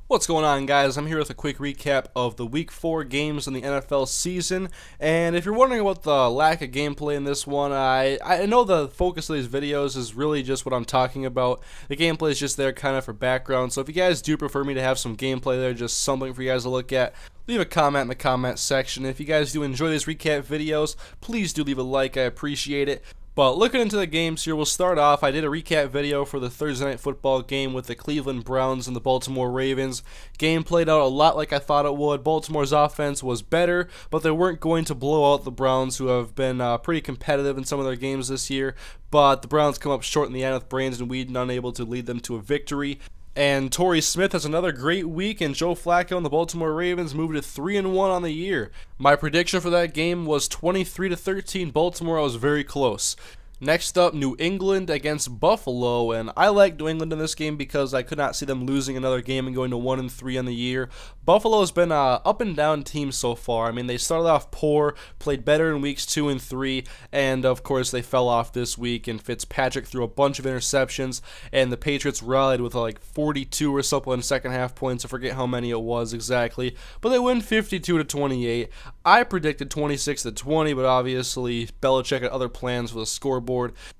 What's going on, guys? I'm here with a quick recap of the Week 4 games in the NFL season, and if you're wondering about the lack of gameplay in this one, I know the focus of these videos is really just what I'm talking about. The gameplay is just there kind of for background, so if you guys do prefer me to have some gameplay there, just something for you guys to look at, leave a comment in the comment section. If you guys do enjoy these recap videos, please do leave a like, I appreciate it. But looking into the games here, we'll start off. I did a recap video for the Thursday Night Football game with the Cleveland Browns and the Baltimore Ravens. Game played out a lot like I thought it would. Baltimore's offense was better, but they weren't going to blow out the Browns, who have been pretty competitive in some of their games this year. But the Browns come up short in the end with Brandon Weeden unable to lead them to a victory. And Torrey Smith has another great week, and Joe Flacco and the Baltimore Ravens moved to 3-1 on the year. My prediction for that game was 23-13 Baltimore. I was very close. Next up, New England against Buffalo, and I like New England in this game because I could not see them losing another game and going to 1-3 on the year. Buffalo has been an up and down team so far. I mean, they started off poor, played better in weeks 2 and 3, and of course they fell off this week, and Fitzpatrick threw a bunch of interceptions, and the Patriots rallied with like 42 or something in second half points. I forget how many it was exactly, but they win 52-28. I predicted 26-20, but obviously Belichick had other plans for the scoreboard.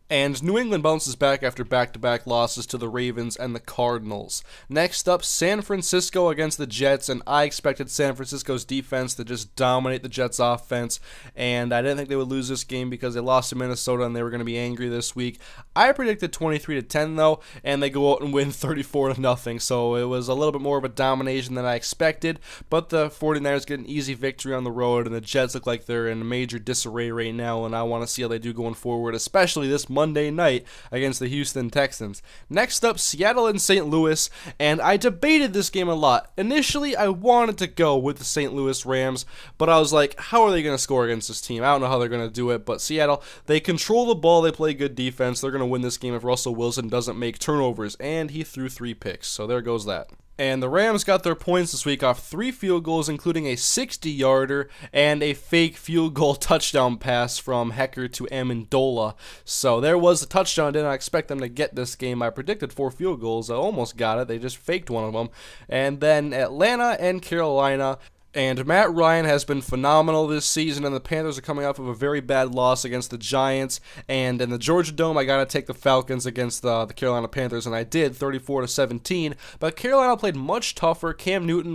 And New England bounces back after back-to-back losses to the Ravens and the Cardinals. Next up, San Francisco against the Jets, and I expected San Francisco's defense to just dominate the Jets' offense, and I didn't think they would lose this game because they lost to Minnesota and they were going to be angry this week. I predicted 23-10 though, and they go out and win 34-0, so it was a little bit more of a domination than I expected, but the 49ers get an easy victory on the road, and the Jets look like they're in major disarray right now, and I want to see how they do going forward, especially this Monday night against the Houston Texans. Next up, Seattle and St. Louis, and I debated this game a lot. Initially, I wanted to go with the St. Louis Rams, but I was like, how are they going to score against this team? I don't know how they're going to do it, but Seattle, they control the ball, they play good defense, they're going to win this game if Russell Wilson doesn't make turnovers, and he threw 3 picks, so there goes that. And the Rams got their points this week off 3 field goals, including a 60-yarder and a fake field goal touchdown pass from Hecker to Amendola. So there was a touchdown. I did not expect them to get this game. I predicted 4 field goals. I almost got it. They just faked one of them. And then Atlanta and Carolina. And Matt Ryan has been phenomenal this season, and the Panthers are coming off of a very bad loss against the Giants. And in the Georgia Dome, I got to take the Falcons against the Carolina Panthers, and I did, 34-17. But Carolina played much tougher. Cam Newton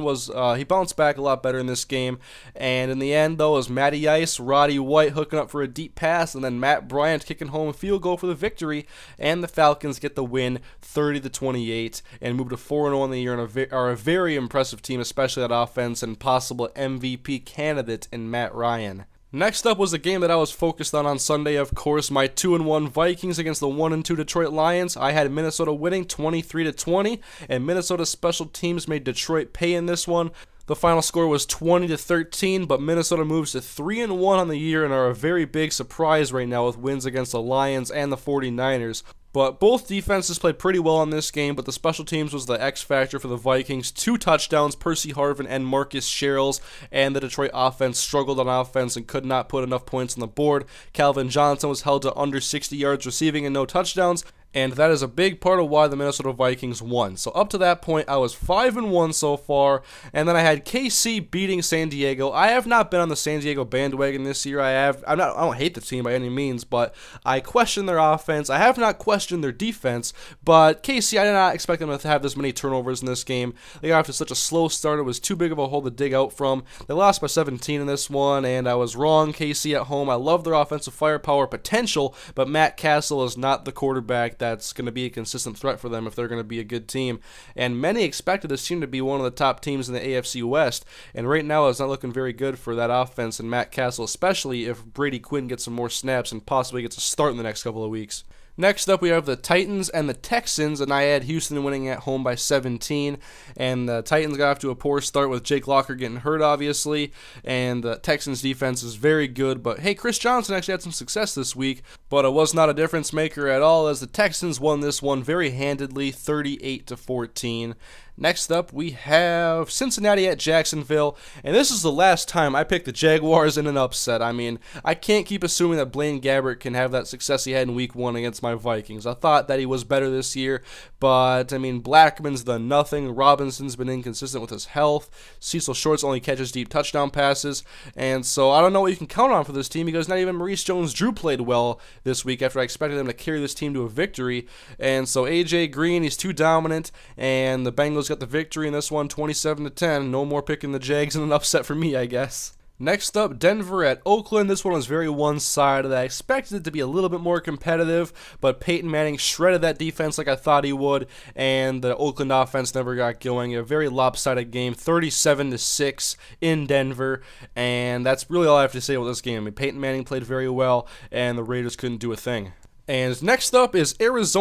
he bounced back a lot better in this game. And in the end, though, it was Matty Ice, Roddy White hooking up for a deep pass, and then Matt Bryant kicking home a field goal for the victory. And the Falcons get the win, 30-28, and move to 4-0 on the year, and are a very impressive team, especially that offense, and possible MVP candidate in Matt Ryan. Next up was the game that I was focused on Sunday, of course, my 2-1 Vikings against the 1-2 Detroit Lions. I had Minnesota winning 23-20, and Minnesota's special teams made Detroit pay in this one. The final score was 20-13, but Minnesota moves to 3-1 on the year and are a very big surprise right now with wins against the Lions and the 49ers. But both defenses played pretty well in this game, but the special teams was the X factor for the Vikings. 2 touchdowns, Percy Harvin and Marcus Sherrills, and the Detroit offense struggled on offense and could not put enough points on the board. Calvin Johnson was held to under 60 yards receiving and no touchdowns, and that is a big part of why the Minnesota Vikings won. So up to that point, I was 5-1 so far, and then I had KC beating San Diego. I have not been on the San Diego bandwagon this year. I don't hate the team by any means, but I question their offense. I have not questioned their defense, but KC, I did not expect them to have this many turnovers in this game. They got off to such a slow start. It was too big of a hole to dig out from. They lost by 17 in this one, and I was wrong. KC at home, I love their offensive firepower potential, but Matt Castle is not the quarterback that's going to be a consistent threat for them if they're going to be a good team. And many expected this team to be one of the top teams in the AFC West, and right now it's not looking very good for that offense and Matt Castle, especially if Brady Quinn gets some more snaps and possibly gets a start in the next couple of weeks. Next up, we have the Titans and the Texans, and I had Houston winning at home by 17, and the Titans got off to a poor start with Jake Locker getting hurt, obviously, and the Texans' defense is very good, but hey, Chris Johnson actually had some success this week, but it was not a difference maker at all, as the Texans won this one very handedly, 38-14. Next up, we have Cincinnati at Jacksonville, and this is the last time I picked the Jaguars in an upset. I mean, I can't keep assuming that Blaine Gabbert can have that success he had in Week 1 against my Vikings. I thought that he was better this year, but, I mean, Blackman's done nothing. Robinson's been inconsistent with his health. Cecil Shorts only catches deep touchdown passes, and so I don't know what you can count on for this team because not even Maurice Jones-Drew played well this week after I expected him to carry this team to a victory, and so A.J. Green, he's too dominant, and the Bengals got the victory in this one, 27-10. No more picking the Jags in an upset for me, I guess. Next up, Denver at Oakland. This one was very one-sided. I expected it to be a little bit more competitive, but Peyton Manning shredded that defense like I thought he would, and the Oakland offense never got going. A very lopsided game, 37-6 in Denver, and that's really all I have to say about this game. I mean, Peyton Manning played very well, and the Raiders couldn't do a thing. And next up is Arizona